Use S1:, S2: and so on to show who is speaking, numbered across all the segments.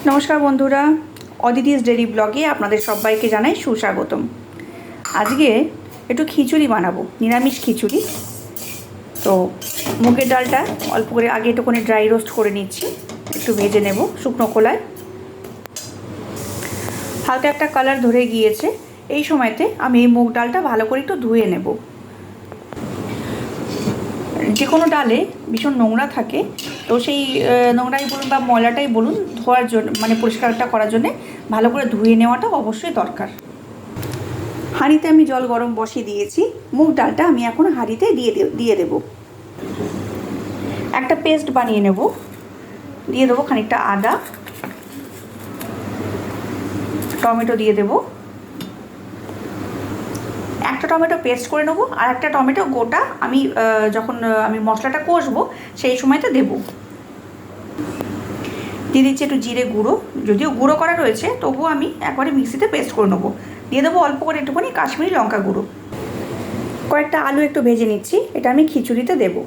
S1: নমস্কার বন্ধুরা, অদিতিস ডেইলি ব্লগে আপনাদের সবাইকে জানাই সুস্বাগতম। আজকে একটু খিচুড়ি বানাবো, নিরামিষ খিচুড়ি। তো মুগের ডালটা অল্প করে আগে একটুখানি ড্রাই রোস্ট করে নিচ্ছি, একটু ভেজে নেব শুকনো খোলায়। হালকা একটা কালার ধরে গিয়েছে, এই সময়তে আমি এই মুগ ডালটা ভালো করে একটু ধুয়ে নেব। যে কোনো ডালে ভীষণ নোংরা থাকে, তো সেই নোংরাই বলুন বা ময়লাটাই বলুন, ধোয়ার জন্য মানে পরিষ্কারটা করার জন্যে ভালো করে ধুয়ে নেওয়াটা অবশ্যই দরকার। হাঁড়িতে আমি জল গরম বসিয়ে দিয়েছি, মুগ ডালটা আমি এখন হাঁড়িতে দিয়ে দেব। একটা পেস্ট বানিয়ে নেব, দিয়ে দেবো খানিকটা আদা, টমেটো দিয়ে দেবো। একটা টমেটো পেস্ট করে নেবো, আর একটা টমেটো গোটা আমি যখন আমি মশলাটা কষবো সেই সময়তে দেবো। দিয়ে দিচ্ছি একটু জিরে গুঁড়ো, যদিও গুঁড়ো করা রয়েছে তবুও আমি একবারে মিক্সিতে পেস্ট করে নেবো। দিয়ে দেবো অল্প করে একটুখানি কাশ্মীরি লঙ্কা গুঁড়ো। কয়েকটা আলু একটু ভেজে নিচ্ছি, এটা আমি খিচুড়িতে দেবো।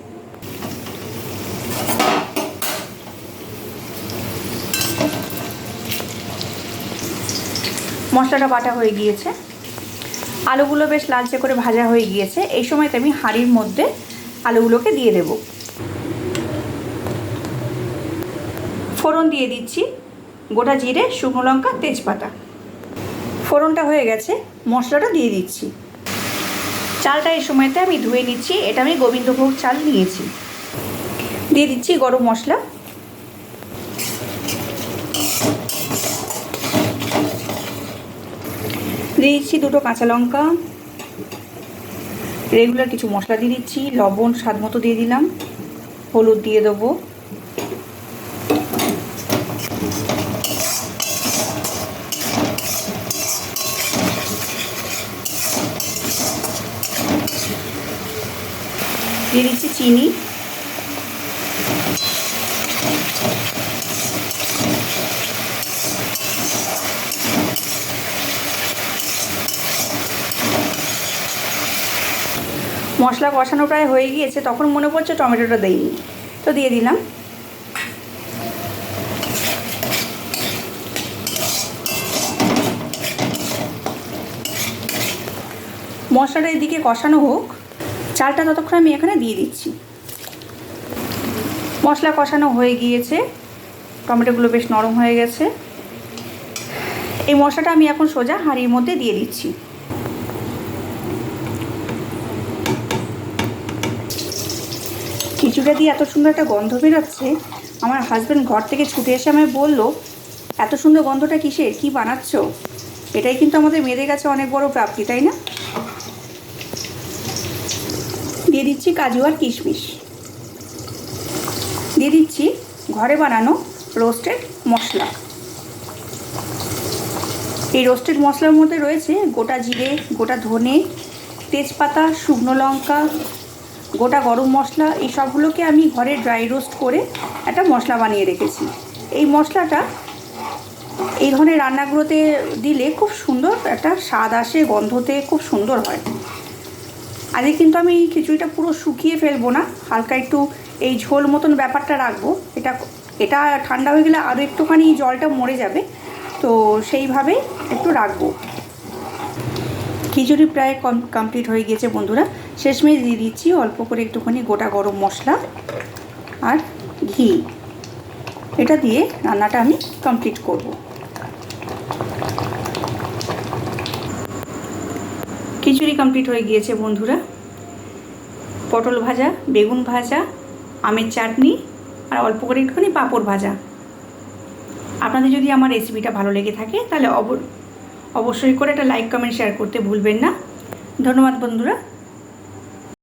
S1: মশলাটা বাটা হয়ে গিয়েছে, আলুগুলো বেশ লালচে করে ভাজা হয়ে গিয়েছে। এই সময়তে আমি হাঁড়ির মধ্যে আলুগুলোকে দিয়ে দেব। ফোড়ন দিয়ে দিচ্ছি গোটা জিরে, শুকনো লঙ্কা, তেজপাতা। ফোড়নটা হয়ে গেছে, মশলাটা দিয়ে দিচ্ছি। চালটা এই সময়তে আমি ধুয়ে নিচ্ছি, এটা আমি গোবিন্দভোগ চাল নিয়েছি। দিয়ে দিচ্ছি গরম মশলা, দিয়ে দিচ্ছি দুটো কাঁচা লঙ্কা, রেগুলার কিছু মশলা দিয়ে দিচ্ছি, লবণ স্বাদ মতো দিয়ে দিলাম, হলুদ দিয়ে দেবো, দিয়ে দিচ্ছি চিনি, মশলা কষানো প্রায় হয়ে গিয়েছে, তখন মনে পড়ছে টমেটোটা দেইনি, তো দিয়ে দিলাম। মশলাটা এদিকে কষানো হোক, চালটা ততক্ষণ আমি এখানে দিয়ে দিচ্ছি। মশলা কষানো হয়ে গিয়েছে, টমেটোগুলো বেশ নরম হয়ে গেছে। এই মশলাটা আমি এখন সোজা হাঁড়ির মধ্যে দিয়ে দিচ্ছি। খিচুড়িটা দিয়ে এত সুন্দর একটা গন্ধ বেরোচ্ছে, আমার হাজব্যান্ড ঘর থেকে ছুটে এসে আমায় বললো, এত সুন্দর গন্ধটা কিসের, কী বানাচ্ছ? এটাই কিন্তু আমাদের মেয়েদের কাছে অনেক বড় প্রাপ্তি, তাই না? দিয়ে দিচ্ছি কাজু আর কিশমিশ, দিয়ে দিচ্ছি ঘরে বানানো রোস্টেড মশলা। এই রোস্টেড মশলার মধ্যে রয়েছে গোটা জিরে, গোটা ধনে, তেজপাতা, শুকনো লঙ্কা, গোটা গরম মশলা। এই সবগুলোকে আমি ঘরে ড্রাই রোস্ট করে একটা মশলা বানিয়ে রেখেছি। এই মশলাটা এই ধরনের রান্নাগুলোতে দিলে খুব সুন্দর একটা স্বাদ আসে, গন্ধতে খুব সুন্দর হয়। আজকে কিন্তু আমি এই খিচুড়িটা পুরো শুকিয়ে ফেলবো না, হালকা একটু এই ঝোল মতন ব্যাপারটা রাখবো। এটা ঠান্ডা হয়ে গেলে আরও একটুখানি জলটা মরে যাবে, তো সেইভাবেই একটু রাখবো। খিচুড়ি প্রায় কমপ্লিট হয়ে গিয়েছে বন্ধুরা। শেষমেশ দিয়ে দিচ্ছি অল্প করে একটুখানি গোটা গরম মশলা আর ঘি। এটা দিয়ে রান্নাটা আমি কমপ্লিট করব। খিচুড়ি কমপ্লিট হয়ে গিয়েছে বন্ধুরা। পটল ভাজা, বেগুন ভাজা, আমের চাটনি আর অল্প করে একটুখানি পাঁপড় ভাজা। আপনাদের যদি আমার রেসিপিটা ভালো লেগে থাকে তাহলে অবশ্যই করে একটা লাইক, কমেন্ট, শেয়ার করতে ভুলবেন না। ধন্যবাদ বন্ধুরা।